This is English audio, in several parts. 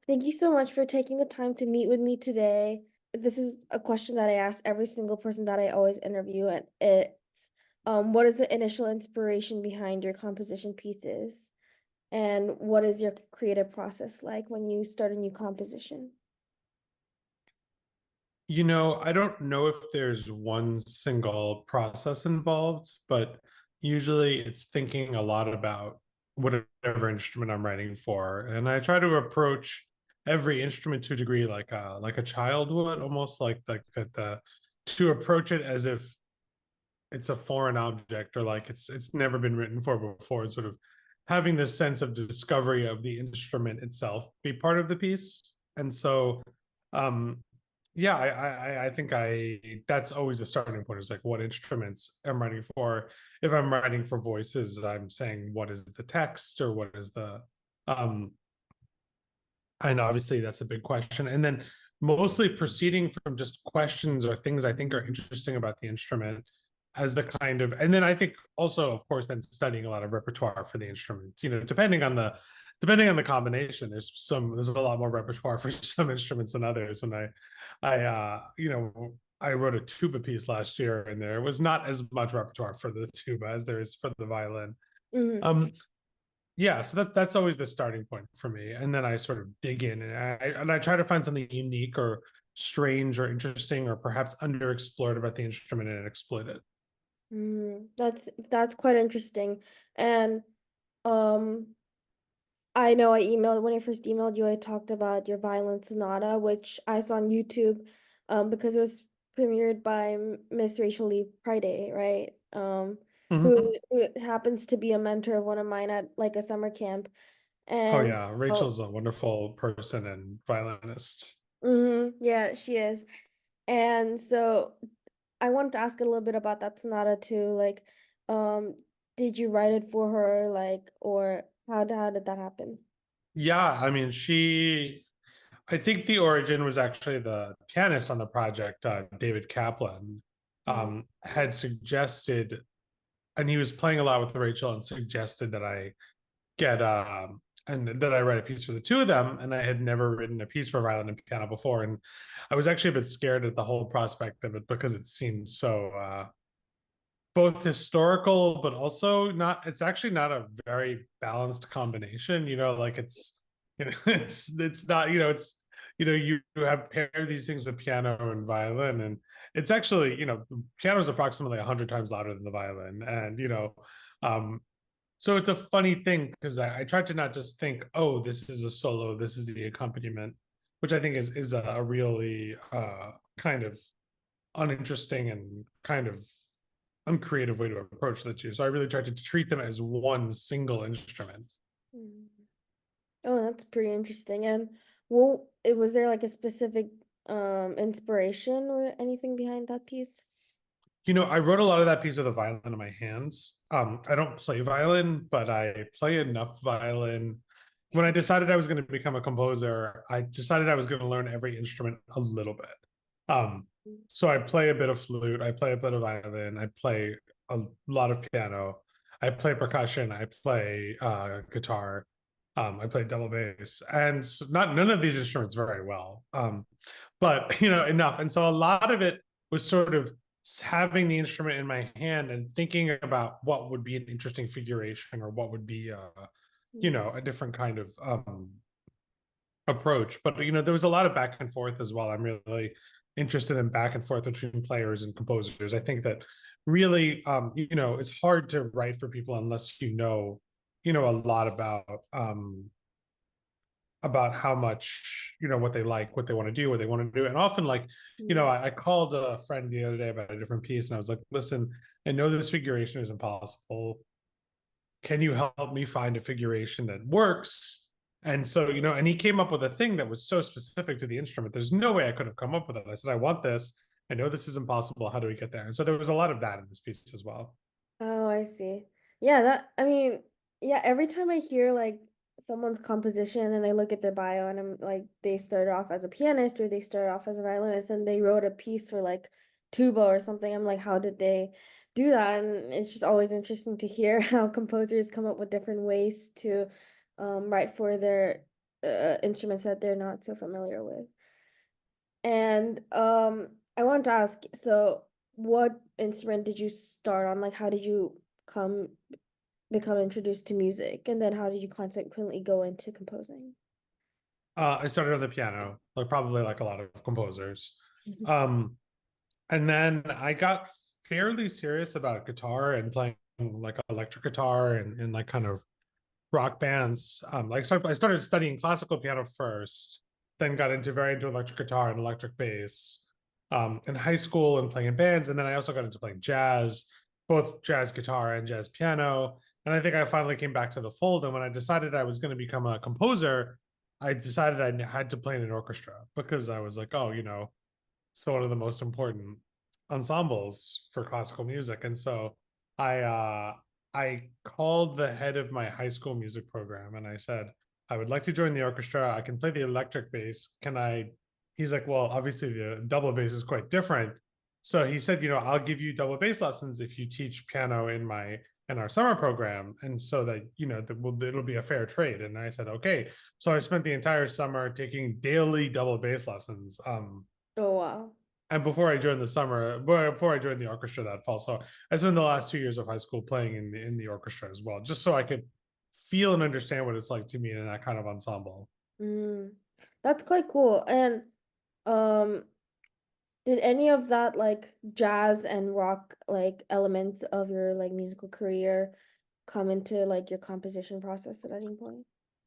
Thank you so much for taking the time to meet with me today. This is a question that I ask every single person that I always interview, and it's what is the initial inspiration behind your composition pieces? And what is your creative process like when you start a new composition? I don't know if there's one single process involved, but usually it's thinking a lot about whatever instrument I'm writing for. And I try to approach every instrument to a degree like a child would, almost like the to approach it as if it's a foreign object or like it's never been written for before, and sort of having this sense of discovery of the instrument itself be part of the piece. And so um yeah, I think I that's always the starting point, is like what instruments I'm writing for. If I'm writing for voices, I'm saying what is the text or what is the um and obviously that's a big question. And then mostly proceeding from just questions or things I think are interesting about the instrument as the kind of, and then I think also, of course, then studying a lot of repertoire for the instrument. Depending on the combination, there's a lot more repertoire for some instruments than others. And I wrote a tuba piece last year, and there was not as much repertoire for the tuba as there is for the violin. Mhm. Um, yeah, so that's always the starting point for me, and then I sort of dig in, and I try to find something unique or strange or interesting or perhaps underexplored about the instrument and exploit it. That's quite interesting. And um I know I emailed when I first emailed you, I talked about your Violin Sonata, which I saw on YouTube, because it was premiered by Miss Rachel Lee Priday, right? Mm-hmm. Who happens to be a mentor of one of mine at like a summer camp. Oh And yeah, oh, Rachel's a wonderful person and violinist. yeah, she is. And so I wanted to ask a little bit about that sonata too. Like, um, did you write it for her, like, or how did that happen? Yeah, I mean, I think the origin was actually the pianist on the project, David Kaplan, Mm. had suggested, and he was playing a lot with Rachel and suggested that I get and that I write a piece for the two of them. And I had never written a piece for violin and piano before, and I was actually a bit scared at the whole prospect of it because it seemed so both historical, but also not. It's actually not a very balanced combination. Like it's not. You have paired these things with piano and violin, and it's actually piano is approximately 100 times louder than the violin, and um, so it's a funny thing because I tried to not just think, oh, this is a solo, this is the accompaniment, which I think is a really kind of uninteresting and kind of uncreative way to approach the two. So I really tried to treat them as one single instrument. Mm. Oh, that's pretty interesting. And well, was there like a specific inspiration or anything behind that piece? I wrote a lot of that piece with a violin in my hands. I don't play violin, but I play enough violin. When I decided I was going to become a composer, I decided I was going to learn every instrument a little bit. Um, so I play a bit of flute, I play a bit of violin, I play a lot of piano, I play percussion, I play guitar, I play double bass, and not none of these instruments very well. But enough. And so a lot of it was sort of having the instrument in my hand and thinking about what would be an interesting figuration or what would be Mm. a different kind of approach. But there was a lot of back and forth as well. I'm really interested in back and forth between players and composers. I think that really it's hard to write for people unless a lot about how much what they like, what they want to do, what they want to do. And often, like, Mm. I called a friend the other day about a different piece, and I was like, listen, I know this figuration is impossible. Can you help me find a figuration that works? And so, and he came up with a thing that was so specific to the instrument. There's no way I could have come up with it. I said, I want this. I know this is impossible. How do we get there? And so there was a lot of that in this piece as well. Oh, I see. Yeah, I mean, yeah, every time I hear like someone's composition and I look at their bio and I'm like they started off as a pianist or they started off as a violinist and they wrote a piece for like tuba or something. I'm like, how did they do that? And it's just always interesting to hear how composers come up with different ways to write for their instruments that they're not so familiar with. And I wanted to ask, so what instrument did you start on? Like, how did you come become introduced to music, and then how did you consequently go into composing? I started on the piano, like probably like a lot of composers. Mhm. Um, and then I got fairly serious about guitar and playing like electric guitar and like kind of rock bands. I started studying classical piano first, then got into very into electric guitar and electric bass in high school and playing in bands. And then I also got into playing jazz, both jazz guitar and jazz piano. And I think I finally came back to the fold. And when I decided I was going to become a composer, I decided I had to play in an orchestra because I was like, oh, it's one of the most important ensembles for classical music. And so I called the head of my high school music program and I said, I would like to join the orchestra. I can play the electric bass. Can I? He's like, well, obviously the double bass is quite different. So he said, I'll give you double bass lessons if you teach piano in our summer program. And so that, it'll be a fair trade. And I said, okay. So I spent the entire summer taking daily double bass lessons. Oh wow. And before I joined the orchestra that fall. So I spent the last 2 years of high school playing in the orchestra as well, just so I could feel and understand what it's like to be in that kind of ensemble. Mm, that's quite cool. And um, did any of that like jazz and rock like elements of your like musical career come into like your composition process at any point?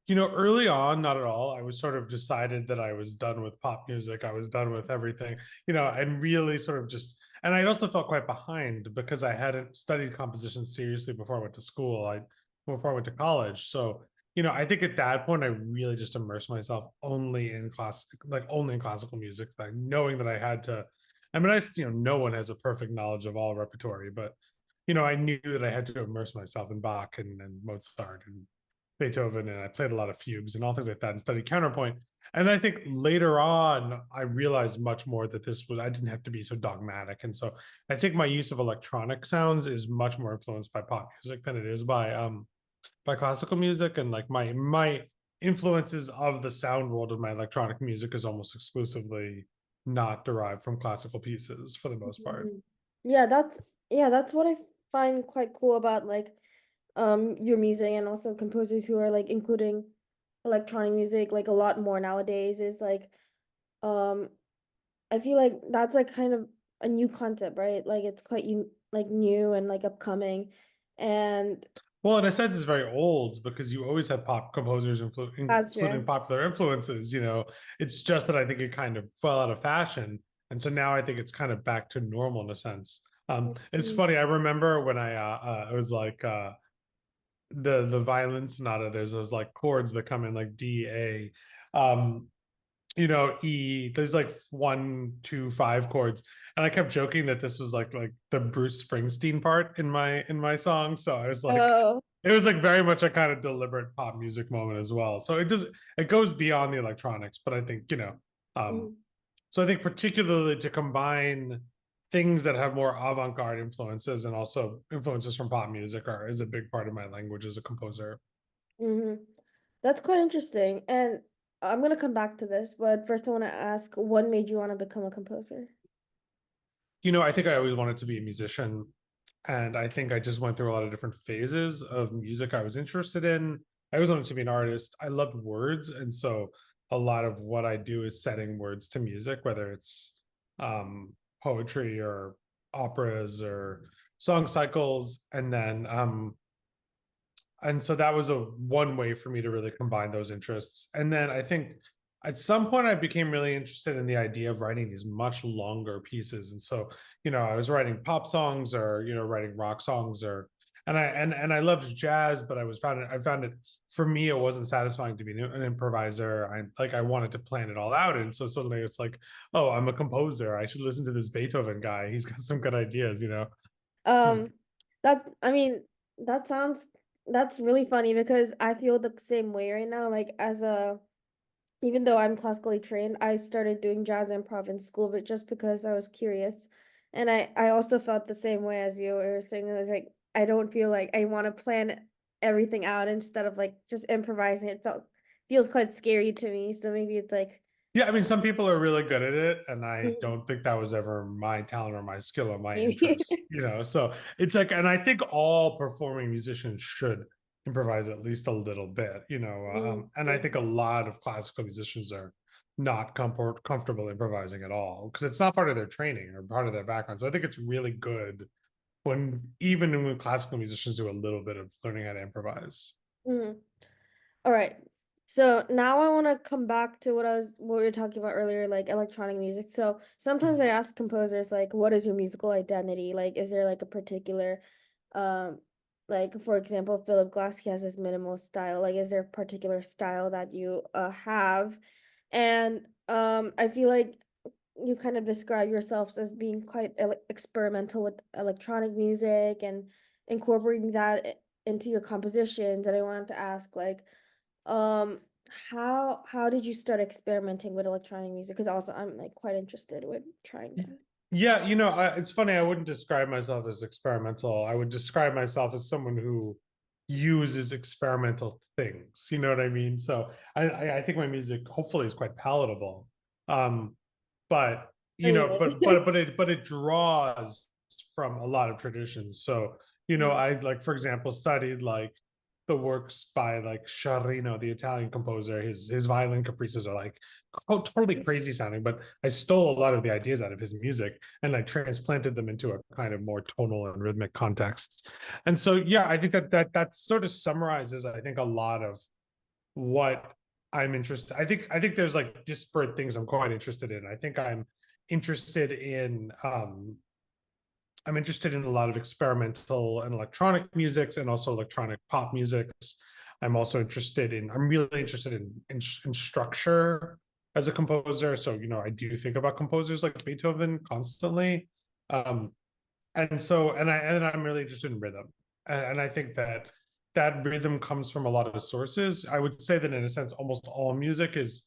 Early on, not at all. I was sort of decided that I was done with pop music. I was done with everything, and really sort of and I also felt quite behind because I hadn't studied composition seriously before I went to college. So, I think at that point, I really just immersed myself only in classical music, like knowing that I had to, I mean, no one has a perfect knowledge of all repertory, but, I knew that I had to immerse myself in Bach and Mozart and Beethoven, and I played a lot of fugues and all things like that and studied counterpoint. And I think later on, I realized much more that I didn't have to be so dogmatic. And so I think my use of electronic sounds is much more influenced by pop music than it is by classical music. And like my influences of the sound world of my electronic music is almost exclusively not derived from classical pieces for the most part. Mhm. Yeah, that's what I find quite cool about like your music, and also composers who are like including electronic music like a lot more nowadays is like um I feel like that's like kind of a new concept, right? Like it's quite like new and like upcoming, and Well, in a sense, it's very old because you always have pop composers, that's including true. popular influences. It's just that I think it kind of fell out of fashion, and so now I think it's kind of back to normal in a sense. It's Mhm. funny. I remember when it was like the violin sonata. There's those like chords that come in like D A. Um, E, there's like 1, 2, 5 chords. And I kept joking that this was like the Bruce Springsteen part in my song. So I was like, Oh. it was like very much a kind of deliberate pop music moment as well. So it goes beyond the electronics, but I think, um, Mhm. so I think particularly to combine things that have more avant-garde influences and also influences from pop music is a big part of my language as a composer. Mhm. That's quite interesting. And I'm gonna come back to this, but first I want to ask, what made you want to become a composer? I think I always wanted to be a musician. And I think I just went through a lot of different phases of music I was interested in. I always wanted to be an artist. I loved words. And so a lot of what I do is setting words to music, whether it's poetry or operas or song cycles. And so that was a one way for me to really combine those interests. And then I think at some point I became really interested in the idea of writing these much longer pieces. And so, I was writing pop songs or, writing rock songs and I loved jazz, but I found it for me, it wasn't satisfying to be an improviser. I wanted to plan it all out. And so suddenly it's like, oh, I'm a composer. I should listen to this Beethoven guy. He's got some good ideas. Hmm. Um, I mean, that sounds, that's really funny because I feel the same way right now. Like even though I'm classically trained, I started doing jazz improv in school, but just because I was curious. And I also felt the same way as you were saying. I was like, I don't feel like I want to plan everything out instead of like just improvising. It felt feels quite scary to me. So maybe it's like, Yeah, I mean, some people are really good at it, and I mm, don't think that was ever my talent or my skill or my maybe. interest, you know. So it's like, and I think all performing musicians should improvise at least a little bit, you know. And I True. think a lot of classical musicians are not comfortable improvising at all because it's not part of their training or part of their background. So I think it's really good when even when classical musicians do a little bit of learning how to improvise. Mhm. All right. So now I want to come back to what we were talking about earlier, like electronic music. So sometimes I ask composers like, what is your musical identity? Like, is there like a particular um like for example, Philip Glass, he has this minimal style. Like, is there a particular style that you have? And I feel like you kind of describe yourselves as being quite experimental with electronic music and incorporating that into your compositions. And I wanted to ask like um, how did you start experimenting with electronic music? Because also I'm like quite interested with trying that. Yeah, you know, it's funny. I wouldn't describe myself as experimental. I would describe myself as someone who uses experimental things. You know what I mean? So I think my music hopefully is quite palatable. Um, but I you mean, know, but it draws from a lot of traditions. So you know, Mhm. I like, for example, studied like the works by like Sciarrino, the Italian composer. His violin caprices are like totally crazy sounding, but I stole a lot of the ideas out of his music and I transplanted them into a kind of more tonal and rhythmic context. And so, yeah, I think that sort of summarizes, I think, a lot of what I'm interested. I think there's like disparate things I'm quite interested in. I think interested in I'm interested in a lot of experimental and electronic musics and also electronic pop musics. I'm really interested in structure as a composer. So, you know, I do think about composers like Beethoven constantly. Um, and I'm really interested in rhythm. And I think that that rhythm comes from a lot of sources. I would say that in a sense, almost all music is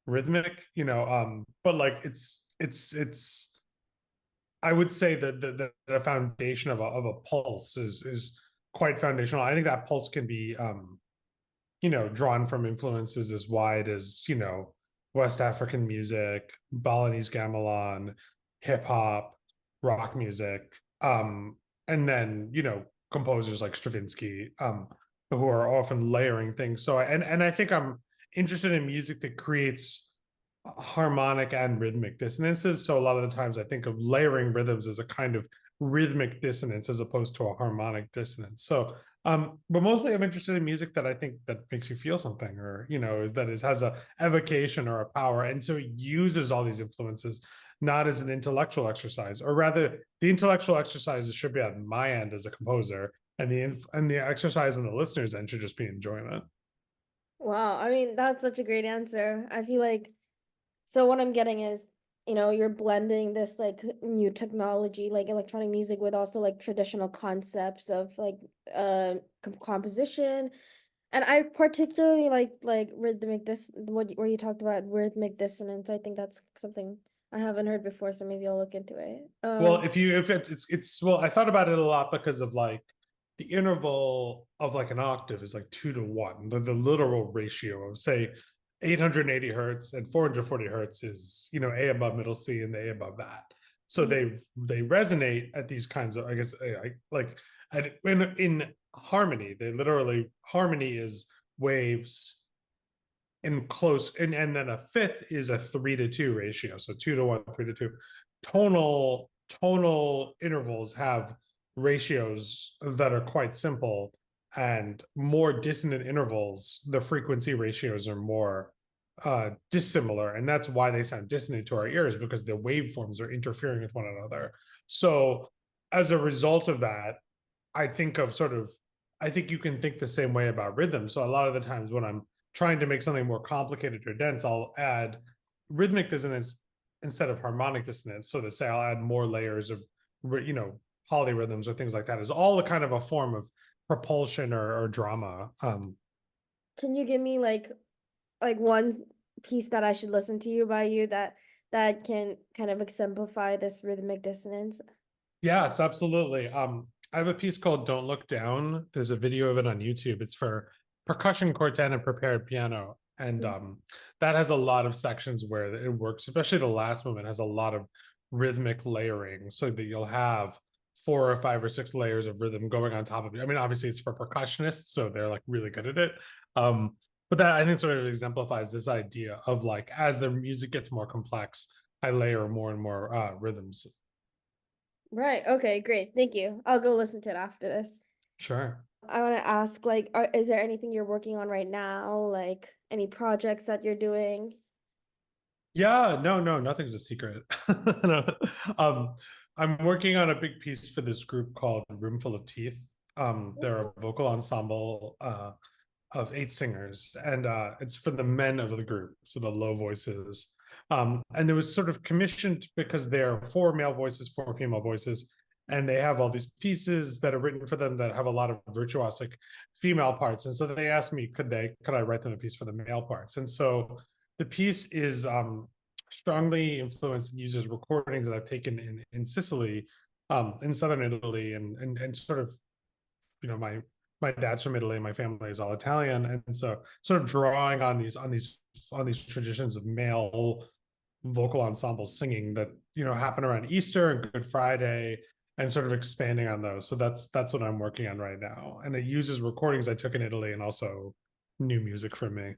rhythmic, you know, but like it's I would say that the foundation of a pulse is quite foundational. I think that pulse can be you know, drawn from influences as wide as, you know, West African music, Balinese gamelan, hip hop, rock music, and then, you know, composers like Stravinsky, who are often layering things. So and I think I'm interested in music that creates harmonic and rhythmic dissonances. So a lot of the times I think of layering rhythms as a kind of rhythmic dissonance as opposed to a harmonic dissonance. So but mostly I'm interested in music that I think that makes you feel something, or you know, has a evocation or a power, and so it uses all these influences not as an intellectual exercise, or rather, the intellectual exercise should be on my end as a composer, and the exercise on the listener's end should just be enjoyment. Wow, I mean, that's such a great answer. I feel like so what I'm getting is, you're blending this like new technology, like electronic music with also like traditional concepts of like composition. And I particularly like rhythmic where you talked about rhythmic dissonance. I think that's something I haven't heard before, so maybe I'll look into it. Well, if it's well, I thought about it a lot because of like the interval of like an octave is like 2 to 1. The literal ratio of say 880 hertz and 440 hertz is, you know, A above middle C and the A above that. So Mhm. they resonate at these kinds of, I guess, like in harmony. They literally, harmony is waves in close, and then a fifth is a 3 to 2 ratio, so 2 to 1, 3 to 2. Tonal intervals have ratios that are quite simple, and more dissonant intervals, the frequency ratios are more dissimilar, and that's why they sound dissonant to our ears, because the waveforms are interfering with one another. So as a result of that, I think of sort of, I think you can think the same way about rhythm. So a lot of the times when I'm trying to make something more complicated or dense, I'll add rhythmic dissonance instead of harmonic dissonance. So that say I'll add more layers of, you know, polyrhythms or things like that. Is all a kind of a form of propulsion or drama. Can you give me like one piece that I should listen to you by you that can kind of exemplify this rhythmic dissonance? Yes, absolutely. I have a piece called "Don't Look Down." There's a video of it on YouTube. It's for percussion quartet and prepared piano. And Mm. that has a lot of sections where it works, especially the last movement has a lot of rhythmic layering so that you'll have 4 or 5 or 6 layers of rhythm going on top of it. I mean, obviously it's for percussionists, so they're like really good at it. Um, but that I think sort of exemplifies this idea of like as the music gets more complex, I layer more and more rhythms. Right. Okay, great. Thank you. I'll go listen to it after this. Sure. I want to ask, like, is there anything you're working on right now? Like, any projects that you're doing? Yeah, no, no, nothing's a secret. No. Um, I'm working on a big piece for this group called Roomful of Teeth. They're a vocal ensemble of 8 singers, and it's for the men of the group, so the low voices. And it was sort of commissioned because there are 4 male voices, 4 female voices, and they have all these pieces that are written for them that have a lot of virtuosic female parts. And so they asked me, could I write them a piece for the male parts? And so the piece is strongly influenced and uses recordings that I've taken in Sicily, in southern Italy, and sort of my dad's from Italy, my family is all Italian, and so sort of drawing on these traditions of male vocal ensemble singing that happen around Easter and Good Friday, and sort of expanding on those. So that's what I'm working on right now, and it uses recordings I took in Italy and also new music from me.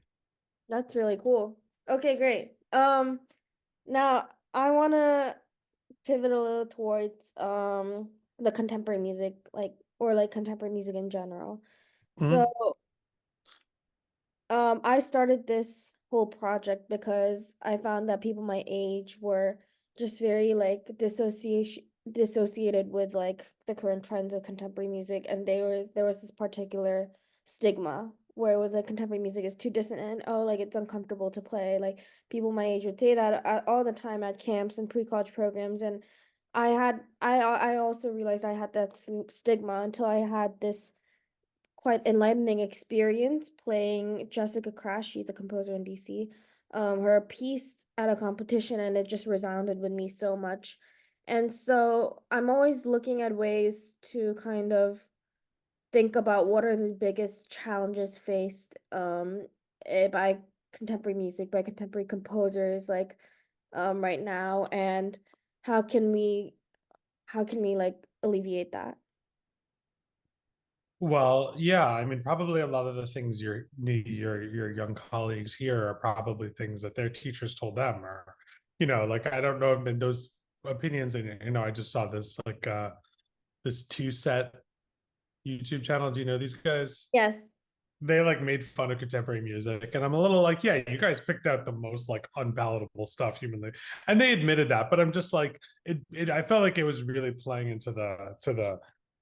That's really cool. Okay, great. Now I want to pivot a little towards the contemporary music, like, or like contemporary music in general. So Mhm. I started this whole project because I found that people my age were just very like dissociated with like the current trends of contemporary music, and there was this particular stigma where it was like contemporary music is too dissonant. Oh, like it's uncomfortable to play. Like people my age would say that all the time at camps and pre-college programs, and I also realized I had that stigma until I had this quite enlightening experience playing Jessica Crash. She's a composer in DC. Her piece at a competition, and it just resounded with me so much. And so I'm always looking at ways to kind of think about what are the biggest challenges faced by contemporary music, by contemporary composers, like right now, and how can we how can we like alleviate that? Well, yeah, I mean, probably a lot of the things your young colleagues here are probably things that their teachers told them, or like I don't know if those opinions, and I just saw this like this two set YouTube channel. Do you know these guys? Yes. They like made fun of contemporary music, and I'm a little like, yeah, you guys picked out the most like unpalatable stuff humanly, and they admitted that. But I'm just like, I felt like it was really playing into the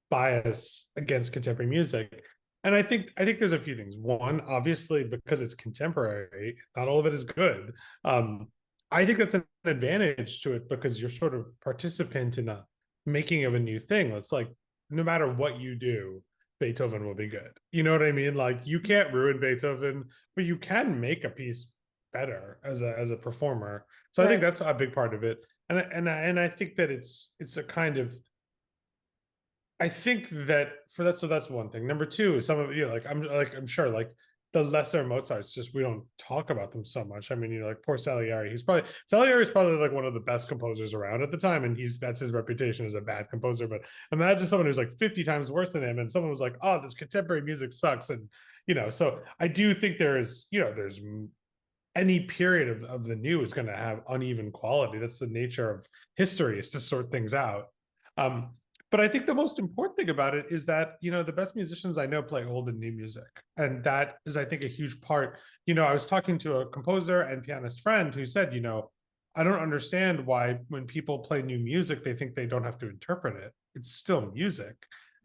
bias against contemporary music. And I think there's a few things. One, obviously, because it's contemporary, not all of it is good. um I think that's an advantage to it because you're sort of participant in a making of a new thing. It's like no matter what you do, Beethoven will be good. You know what I mean? Like you can't ruin Beethoven, but you can make a piece better as a performer. So I think Right. that's a big part of it. And I think that it's a kind of, I think that for that, so that's one thing. Number two is some of like I'm sure like the lesser Mozarts, just we don't talk about them so much. I mean, like poor Salieri. Salieri is probably like one of the best composers around at the time, and that's his reputation as a bad composer. But imagine someone who's like 50 times worse than him, and someone was like, "Oh, this contemporary music sucks," and so I do think there's any period of the new is going to have uneven quality. That's the nature of history, is to sort things out. Um, but I think the most important thing about it is that the best musicians I know play old and new music, and that is, I think, a huge part. I was talking to a composer and pianist friend who said, I don't understand why when people play new music they think they don't have to interpret it. It's still music,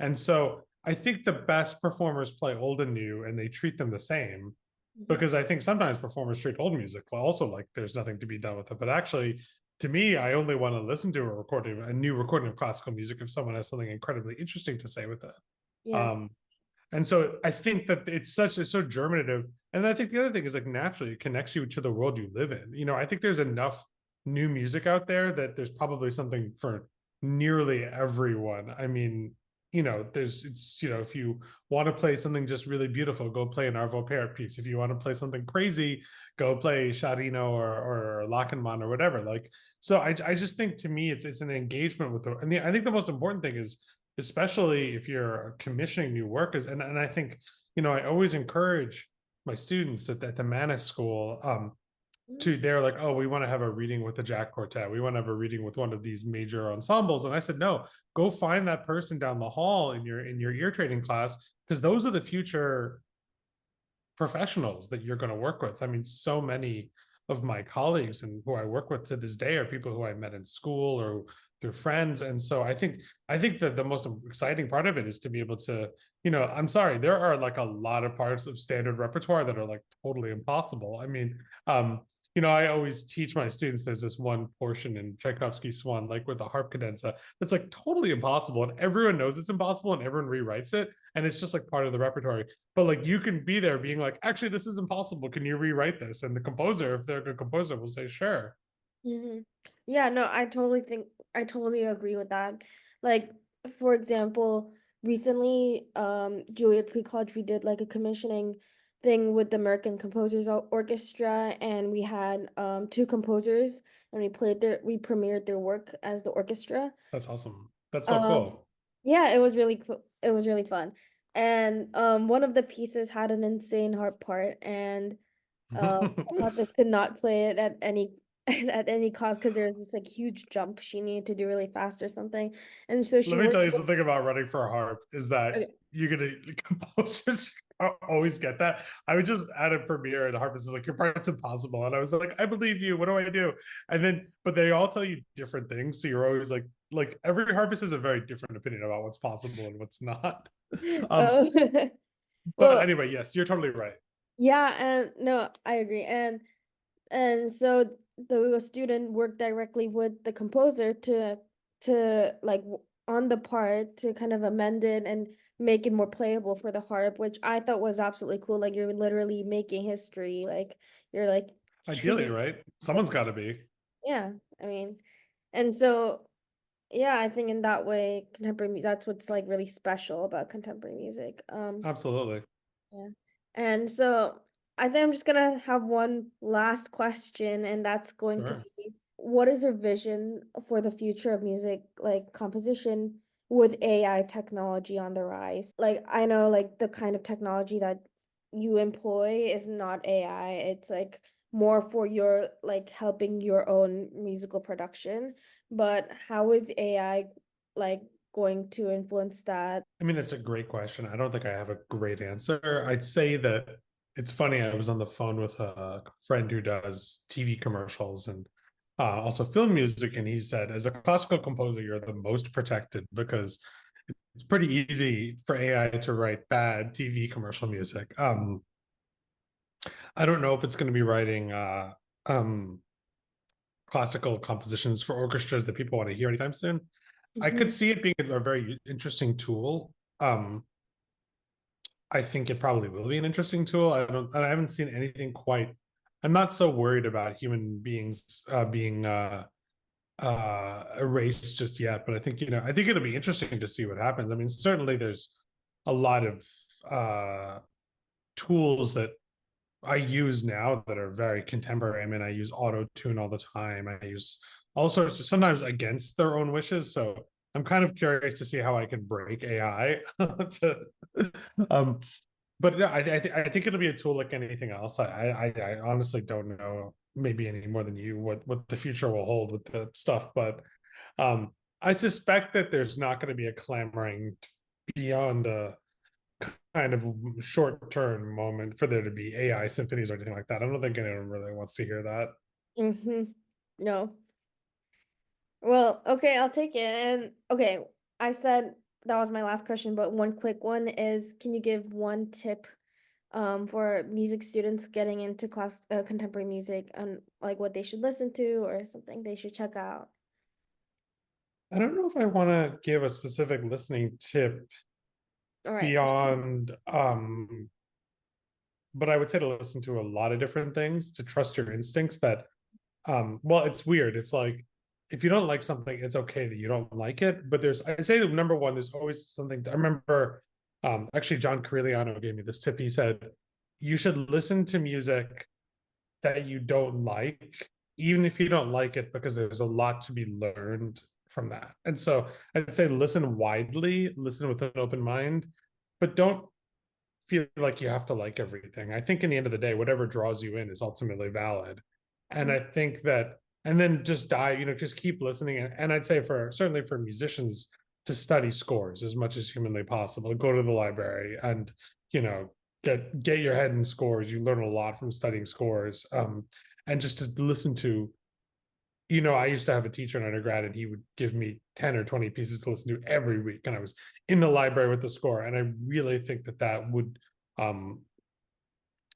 and so I think the best performers play old and new, and they treat them the same, Mhm. because I think sometimes performers treat old music also like there's nothing to be done with it. But actually, to me, I only want to listen to a new recording of classical music if someone has something incredibly interesting to say with it. Yes. Um, and so I think that it's so germinative. And I think the other thing is like naturally it connects you to the world you live in. I think there's enough new music out there that there's probably something for nearly everyone. I mean, there's it's if you want to play something just really beautiful, go play an Arvo Pärt piece. If you want to play something crazy, go play Sharino or Lachenmann or whatever. Like, so I just think, to me, it's an engagement with I think the most important thing is, especially if you're commissioning new work, is, and I think, I always encourage my students at the Manus School, Mhm. to they're like, oh, we want to have a reading with the Jack Quartet, we want to have a reading with one of these major ensembles. And I said, no, go find that person down the hall in your ear training class, because those are the future professionals that you're going to work with. I mean, so many of my colleagues and who I work with to this day are people who I met in school or through friends. And so I think that the most exciting part of it is to be able to, I'm sorry, there are like a lot of parts of standard repertoire that are like totally impossible. I mean, I always teach my students, there's this one portion in Tchaikovsky's Swan, like with the harp cadenza, that's like totally impossible. And everyone knows it's impossible and everyone rewrites it. And it's just like part of the repertoire. But like, you can be there being like, actually, this is impossible. Can you rewrite this? And the composer, if they're a good composer, will say, sure. Mhm. Yeah, no, I totally agree with that. Like, for example, recently, Juilliard Pre-College, we did like a commissioning thing with the American Composers Orchestra, and we had two composers, and we premiered their work as the orchestra. That's awesome. That's so Um, cool. yeah, it was really cool. It was really fun. And one of the pieces had an insane harp part, and the harpist could not play it at any at any cost because there was this like huge jump she needed to do really fast or something. And so she Let me was tell you something about running for a harp is that okay. you're gonna composers always get that. I was just at a premiere and the harpist is like, your part's impossible. And I was like, I believe you. What do I do? And then, but they all tell you different things. So you're always like every harpist has a very different opinion about what's possible and what's not. Um, Oh, but well, anyway, yes, you're totally right. yeah, and no, I agree. And so the student worked directly with the composer to like on the part to kind of amend it and make it more playable for the harp, which I thought was absolutely cool. Like you're literally making history. Like you're like Ideally, right? like Someone's got to be. yeah, I mean, and so yeah, I think in that way, that's what's like really special about contemporary music. Absolutely. Yeah. And so I think I'm just gonna have one last question, and that's going to Sure. be, what is your vision for the future of music, like composition with AI technology on the rise? Like I know like the kind of technology that you employ is not AI. It's like more for your like helping your own musical production. But how is AI like going to influence that? I mean, it's a great question. I don't think I have a great answer. I'd say that it's funny. I was on the phone with a friend who does TV commercials and also film music, and he said, as a classical composer, you're the most protected because it's pretty easy for AI to write bad TV commercial music. I don't know if it's going to be writing um, classical compositions for orchestras that people want to hear anytime soon. I could Mhm. see it being a very interesting tool. I think it probably will be an interesting tool. I haven't seen anything quite. I'm not so worried about human beings being erased just yet, but I think it'll be interesting to see what happens. I mean, certainly there's a lot of tools that I use now that are very contemporary. I mean, I use auto tune all the time. I use all sorts of, sometimes against their own wishes. So I'm kind of curious to see how I can break AI to um but yeah, I think it'll be a tool like anything else. I honestly don't know, maybe any more than you, what the future will hold with the stuff. But I suspect that there's not going to be a clamoring beyond a kind of short term moment for there to be AI symphonies or anything like that. I don't think anyone really wants to hear that. Mm-hmm. No. Well, okay, I'll take it. And okay, I said that was my last question, but one quick one is, can you give one tip for music students getting into contemporary music and like what they should listen to or something they should check out? I don't know if I want to give a specific listening tip All right. beyond but I would say to listen to a lot of different things, to trust your instincts that well, it's weird. It's like if you don't like something, it's okay that you don't like it. But I'd say number one, there's always something. I remember, actually, John Corigliano gave me this tip. He said, you should listen to music that you don't like, even if you don't like it, because there's a lot to be learned from that. And so I'd say listen widely, listen with an open mind, but don't feel like you have to like everything. I think in the end of the day, whatever draws you in is ultimately valid. And Mhm. I think that, and then just just keep listening. And I'd say certainly for musicians to study scores as much as humanly possible, go to the library and, you know, get your head in scores. You learn a lot from studying scores. And just to listen to, I used to have a teacher in undergrad and he would give me 10 or 20 pieces to listen to every week. And I was in the library with the score. And I really think that that would, um,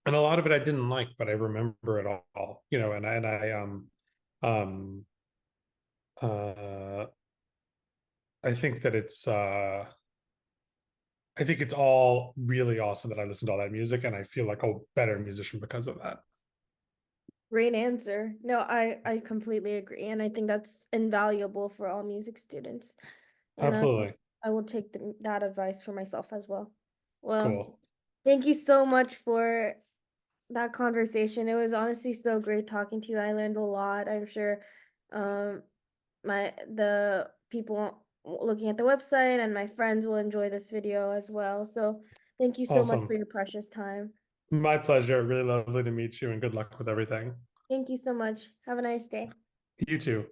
and a lot of it I didn't like, but I remember it all, and um, uh, I think that I think it's all really awesome that I listen to all that music and I feel like a better musician because of that. Great answer. No, I completely agree, and I think that's invaluable for all music students. And Absolutely. I will take that advice for myself as well. Well, Cool. thank you so much for that conversation. It was honestly so great talking to you. I learned a lot. I'm sure um the people looking at the website and my friends will enjoy this video as well. So thank you so much for Awesome. your precious time. My pleasure. Really lovely to meet you and good luck with everything. Thank you so much. Have a nice day. You too.